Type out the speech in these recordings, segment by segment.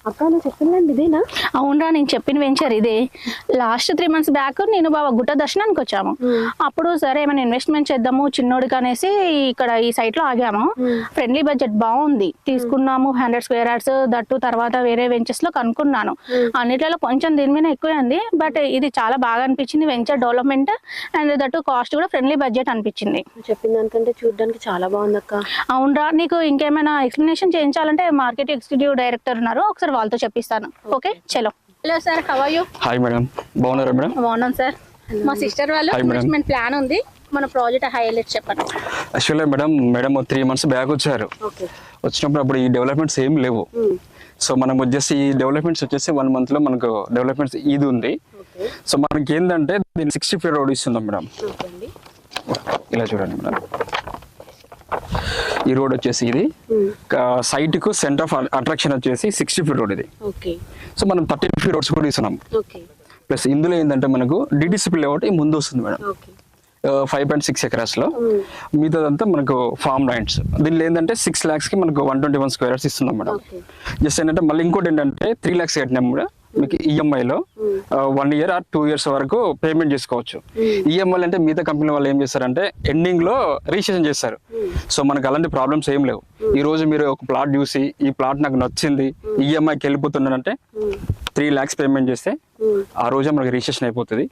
అక్క నువ్వు చెప్పిందండి ఇదేనా? అవునరా, నేను చెప్పిన వెంచర్ ఇదే. లాస్ట్ 3 months బ్యాక్ నేను బాబా గుట్ట దర్శనానికి వచ్చాము. అప్పుడు సరే ఏమైనా ఇన్వెస్ట్మెంట్ చేద్దాము చిన్నోడికి అనేసి ఇక్కడ ఈ సైట్ లో ఆగాము. ఫ్రెండ్లీ బడ్జెట్ బాగుంది, తీసుకున్నాము. 100 square yards దట్టు. తర్వాత వేరే వెంచర్స్ లో కనుక్కున్నాను, అన్నిట్లలో కొంచెం దీని మీద ఎక్కువే ఉంది. బట్ ఇది చాలా బాగా అనిపించింది, venture development and that cost కూడా ఫ్రెండ్లీ బడ్జెట్ అనిపించింది. చెప్పిన దానికంటే చూడడానికి చాలా బాగుంది అక్క. అవునరా, నీకు ఇంకేమైనా ఎక్స్ప్లెనేషన్ చేయించాలంటే మార్కెట్ ఎగ్జిక్యూటివ్ డైరెక్టర్ ఉన్నారు, ఒకసారి వాళ్ళతో చెప్పిస్తాను. ఓకే చలో. Hello sir, how are you? Hi madam, బాగున్నారా మేడం? బాగున్నాం సార్. మా సిస్టర్ వాళ్ళు ఇన్వెస్ట్మెంట్ ప్లాన్ ఉంది, మన ప్రాజెక్ట్ హైలైట్ చెప్పండి. యాక్చువల్గా మేడం 3 months బ్యాక్ వచ్చారు. వచ్చినప్పుడు అప్పుడు ఈ డెవలప్మెంట్స్ ఏం లేవు. సో మనం వచ్చేసి ఈ డెవలప్మెంట్స్ వచ్చేసి 1 month లో మనకు డెవలప్మెంట్స్ ఇది ఉంది. సో మనకి ఏంటంటే దీన్ని 60 feet రోడ్ ఇస్తున్నాం మేడం. ఇలా చూడండి మేడం, ఈ రోడ్ వచ్చేసి ఇది సైట్ కు సెంటర్ ఆఫ్ అట్రాక్షన్ వచ్చేసి 60 feet రోడ్ ఇది. సో మనం 30 feet రోడ్స్ కూడా ఇస్తున్నాం. ప్లస్ ఇందులో ఏంటంటే మనకు డిటిసిపి లేఅవుట్ ముందు వస్తుంది మేడం, 5.6 acres లో. మిగతాదంతా మనకు ఫార్మ్ ల్యాండ్స్. దీనిలో ఏంటంటే 6 lakhs కి మనకు 121 square yards ఇస్తున్నాం మేడం. జస్ట్ ఏంటంటే మళ్ళీ ఇంకోటి ఏంటంటే 3 lakhs కట్టినాం కూడా మీకు ఈఎంఐలో 1 year or 2 years వరకు పేమెంట్ చేసుకోవచ్చు. ఈఎంఐ అంటే మిగతా కంపెనీ వాళ్ళు ఏం చేస్తారంటే ఎండింగ్ లో రిజిస్ట్రేషన్ చేస్తారు. సో మనకు అలాంటి ప్రాబ్లమ్స్ ఏం లేవు. ఈ రోజు మీరు ఒక ప్లాట్ చూసి ఈ ప్లాట్ నాకు నచ్చింది, ఈఎంఐకి వెళ్ళిపోతున్నానంటే 3 lakhs పేమెంట్ చేస్తే ఆ రోజే మనకి రిజిస్ట్రేషన్ అయిపోతుంది.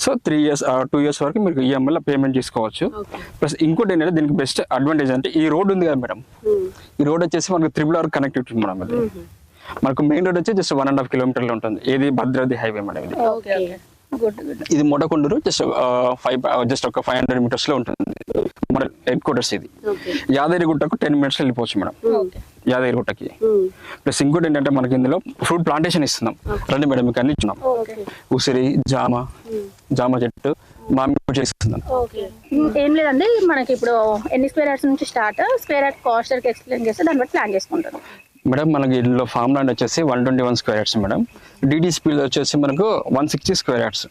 సో 3 years 2 years వరకు మీరు ఈఎంఐలో పేమెంట్ చేసుకోవచ్చు. ప్లస్ ఇంకోటి ఏంటంటే దీనికి బెస్ట్ అడ్వాంటేజ్ అంటే ఈ రోడ్ ఉంది కదా మేడం, ఈ రోడ్ వచ్చేసి మనకు RRR కనెక్టివిటీ మేడం. అది మనకు మెయిన్ రోడ్ వచ్చి జస్ట్ 1.5 kilometers ఉంటుంది. ఏది భద్రాద్రి హైవే మేడం. ఇది ఇది మొటకొండూరు జస్ట్ ఒక 500 meters లో ఉంటుంది మన హెడ్ క్వార్టర్స్. ఇది యాదగిరిగుట్టకు 10 minutes వెళ్ళిపోవచ్చు మేడం, యాదగిరిగుట్టకి. ప్లస్ ఇంకోటి ఏంటంటే మనకి ఇందులో ఫ్రూట్ ప్లాంటేషన్ ఇస్తున్నాం. రండి మేడం, మీకు అన్ని ఇస్తున్నాం. ఉసిరి, జామ చెట్టు, మామిడి చేస్తున్నాం. ఏం లేదండి, మనకి ఇప్పుడు ఎన్ని స్క్వేర్ యార్డ్స్ నుంచి start, square yard cost explain చేస్తే దాన్ని బట్టి ప్లాన్ చేసుకుంటారు మేడం. మనకి ఇందులో ఫార్మ్ ల్యాండ్ వచ్చేసి 121 square yards మేడం. డిటిసిపి వచ్చేసి మనకు 160 square yards.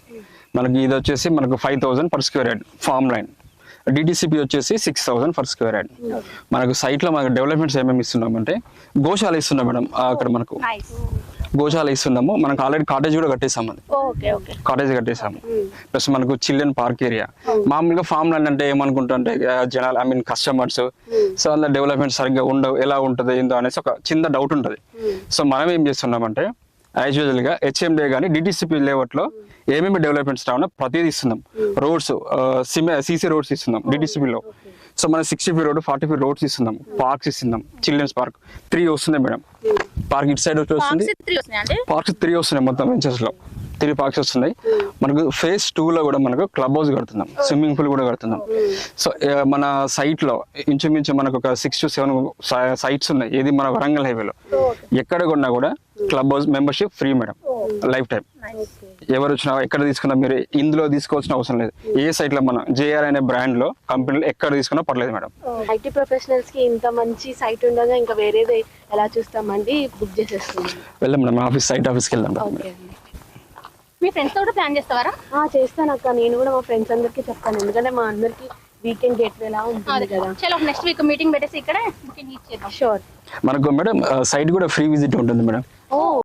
మనకి ఇది వచ్చేసి మనకు 5,000 per square yard farm land. DTCP వచ్చేసి 6,000 per square yard. మనకు సైట్ లో మనకు డెవలప్మెంట్స్ ఏమేమి ఇస్తున్నాం అంటే గోశాల ఇస్తున్నాం మేడం. అక్కడ మనకు గోశాల ఇస్తున్నాము. మనకు ఆల్రెడీ కాటేజ్ కూడా కట్టేసాము, కాటేజ్ కట్టేసాము. ప్లస్ మనకు చిల్డ్రన్ పార్క్ ఏరియా. మామూలుగా ఫామ్ ల్యాండ్ అంటే ఏమనుకుంటుంటే జనాలు కస్టమర్స్ సో అందులో డెవలప్మెంట్ సరిగ్గా ఉండవు, ఎలా ఉంటుంది ఏందో అనేసి ఒక చిన్న డౌట్ ఉంటుంది. సో మనం ఏం చేస్తున్నామంటే యాజ్ యూజువల్ గా హెచ్ఎండే కానీ డిటిసిపి లేఅవుట్ లో ఏమేమి డెవలప్మెంట్స్ రావన్నా ప్రతిదీ ఇస్తున్నాం. రోడ్స్ సిసి రోడ్స్ ఇస్తున్నాం డిటిసిపిలో. సో మనం 60 feet రోడ్, 40 feet రోడ్స్ ఇస్తున్నాం. పార్క్స్ ఇస్తున్నాం. చిల్డ్రన్స్ పార్క్ 3 వస్తున్నాయి మేడం. పార్క్ ఇటు సైడ్ వస్తుంది, పార్క్స్ 3 వస్తున్నాయి మొత్తం వెంచర్స్ లో. 3 parks వస్తున్నాయి. మనకు phase 2 లో కూడా మనకు క్లబ్ హౌస్ కడుతున్నాం, స్విమ్మింగ్ పూల్ కూడా కడుతున్నాం. సో మన సైట్ లో ఇంచుమించు మనకు ఒక 6 to 7 sites ఉన్నాయి. ఏది మన వరంగల్ హైవేలో. ఎక్కడ కొన్నా కూడా club house membership free madam, life time. ఎవరు వచ్చినా ఎక్కడ తీసుకున్నా మీరు ఇందులో తీసుకోవాల్సిన అవసరం లేదు. ఏ సైట్ లో మనం JR అనే బ్రాండ్ లో కంపెనీలో ఎక్కడ తీసుకున్నా పర్లేదు మేడం. ఐటీ ప్రొఫెషనల్స్ కి ఇంత మంచి సైట్ ఉండగా ఇంకా వేరేది ఎలా చూస్తామండి, బుక్ చేసేస్తున్నాం. వెళ్దాం మేడం, సైట్ ఆఫీస్కి వెళ్దాం. మీ ఫ్రెండ్స్ తో కూడా ప్లాన్ చేస్తారా? చేస్తాను అక్క, నేను కూడా మా ఫ్రెండ్స్ అందరికి చెప్తాను. ఎందుకంటే మా అందరికి వీకెండ్ గేట్ ఎలా ఉంటుంది కదా. చలో నెక్స్ట్ వీక్ మీటింగ్ పెట్టేసి ఇక్కడ బుకింగ్ ఇచ్చేద్దాం. షూర్. మనకు మేడం సైట్ కూడా ఫ్రీ విజిట్ ఉంటుంది మేడం.